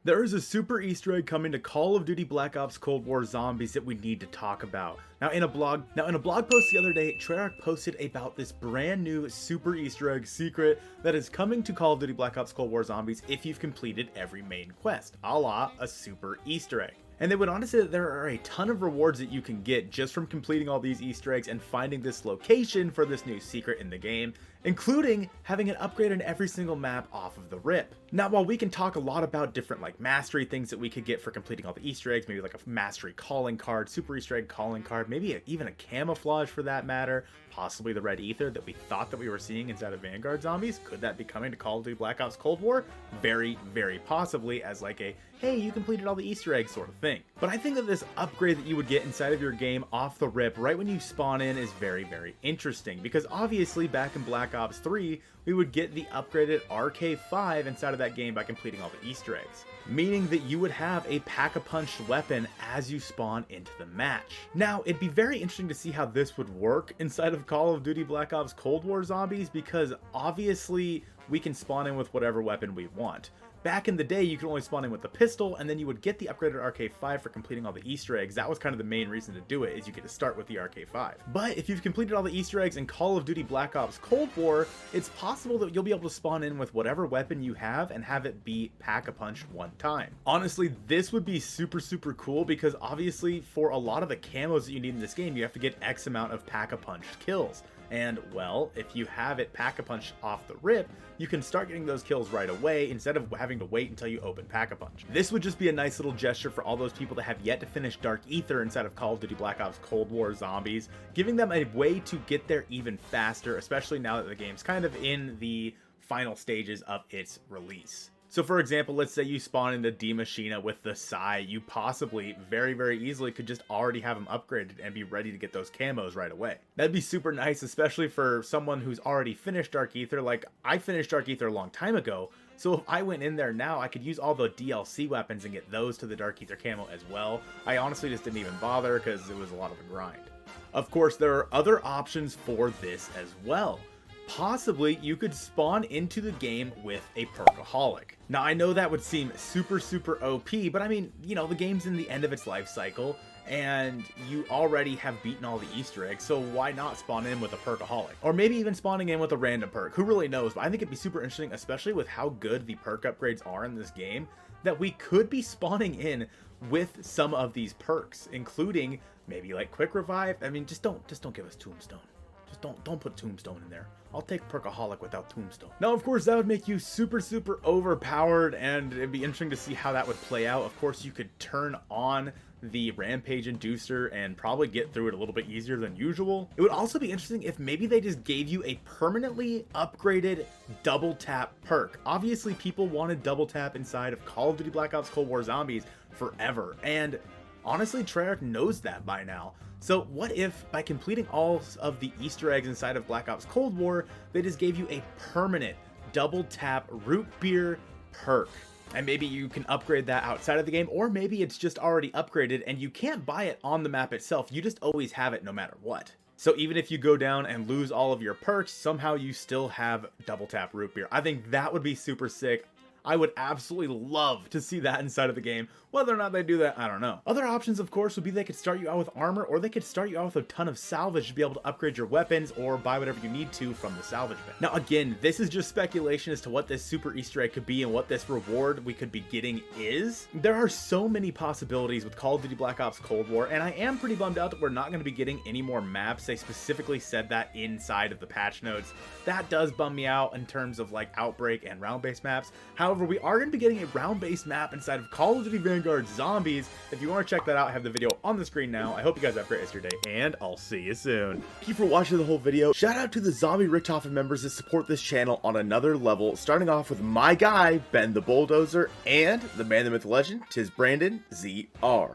There is a super Easter egg coming to Call of Duty Black Ops Cold War Zombies that we need to talk about. Now in a blog post the other day, Treyarch posted about this brand new super Easter egg secret that is coming to Call of Duty Black Ops Cold War Zombies if you've completed every main quest, a la a super Easter egg. And they went on to say that there are a ton of rewards that you can get just from completing all these Easter eggs and finding this location for this new secret in the game, including having an upgrade on every single map off of the rip. Now, while we can talk a lot about different like mastery things that we could get for completing all the Easter eggs, maybe like a mastery calling card, super Easter egg calling card, maybe even a camouflage for that matter, possibly the red ether that we thought that we were seeing inside of Vanguard Zombies, could that be coming to Call of Duty Black Ops Cold War? Very, very possibly, as like a, hey, you completed all the Easter eggs sort of thing. But I think that this upgrade that you would get inside of your game off the rip right when you spawn in is very, very interesting, because obviously back in Black Ops 3, we would get the upgraded RK5 inside of that game by completing all the Easter eggs, meaning that you would have a pack-a-punch weapon as you spawn into the match. Now, it'd be very interesting to see how this would work inside of Call of Duty Black Ops Cold War Zombies, because obviously we can spawn in with whatever weapon we want. Back in the day, you could only spawn in with the pistol, and then you would get the upgraded RK5 for completing all the Easter eggs. That was kind of the main reason to do it, is you get to start with the RK5. But if you've completed all the Easter eggs in Call of Duty Black Ops Cold War, it's possible that you'll be able to spawn in with whatever weapon you have and have it be pack-a-punch one time. Honestly, this would be super, super cool, because obviously for a lot of the camos that you need in this game, you have to get X amount of pack-a-punch kills. And, well, if you have it pack-a-punch off the rip, you can start getting those kills right away instead of having to wait until you open pack-a-punch. This would just be a nice little gesture for all those people that have yet to finish Dark Ether inside of Call of Duty Black Ops Cold War Zombies, giving them a way to get there even faster, especially now that the game's kind of in the final stages of its release. So for example, let's say you spawn into D Machina with the Psy, you possibly very, very easily could just already have them upgraded and be ready to get those camos right away. That'd be super nice, especially for someone who's already finished Dark Ether. Like, I finished Dark Ether a long time ago, so if I went in there now, I could use all the DLC weapons and get those to the Dark Ether camo as well. I honestly just didn't even bother because it was a lot of a grind. Of course, there are other options for this as well. Possibly you could spawn into the game with a perkaholic. Now I know that would seem super, super OP, but I mean, you know, the game's in the end of its life cycle and you already have beaten all the Easter eggs, so why not spawn in with a perkaholic? Or maybe even spawning in with a random perk, who really knows? But I think it'd be super interesting, especially with how good the perk upgrades are in this game, that we could be spawning in with some of these perks, including maybe like quick revive. I mean, just don't give us tombstone. Just don't put tombstone in there. I'll take perkaholic without tombstone. Now, of course, that would make you super, super overpowered, and it'd be interesting to see how that would play out. Of course, you could turn on the rampage inducer and probably get through it a little bit easier than usual. It would also be interesting if maybe they just gave you a permanently upgraded double tap perk. Obviously, people wanted double tap inside of Call of Duty Black Ops Cold War Zombies forever, and honestly, Treyarch knows that by now. So what if, by completing all of the Easter eggs inside of Black Ops Cold War, they just gave you a permanent double tap root beer perk? And maybe you can upgrade that outside of the game, or maybe it's just already upgraded and you can't buy it on the map itself, you just always have it no matter what. So even if you go down and lose all of your perks, somehow you still have double tap root beer. I think that would be super sick. I would absolutely love to see that inside of the game. Whether or not they do that, I don't know. Other options, of course, would be they could start you out with armor, or they could start you out with a ton of salvage to be able to upgrade your weapons or buy whatever you need to from the salvage bin. Now, again, this is just speculation as to what this super Easter egg could be and what this reward we could be getting is. There are so many possibilities with Call of Duty Black Ops Cold War, and I am pretty bummed out that we're not going to be getting any more maps. They specifically said that inside of the patch notes. That does bum me out in terms of like Outbreak and round-based maps. However, we are going to be getting a round-based map inside of Call of Duty Vanguard Zombies. If you want to check that out, I have the video on the screen now. I hope you guys have a great rest of your day, and I'll see you soon. Thank you for watching the whole video. Shout out to the Zombie Richtofen members that support this channel on another level, starting off with my guy, Ben the Bulldozer, and the man, the myth, legend, 'tis Brandon ZR.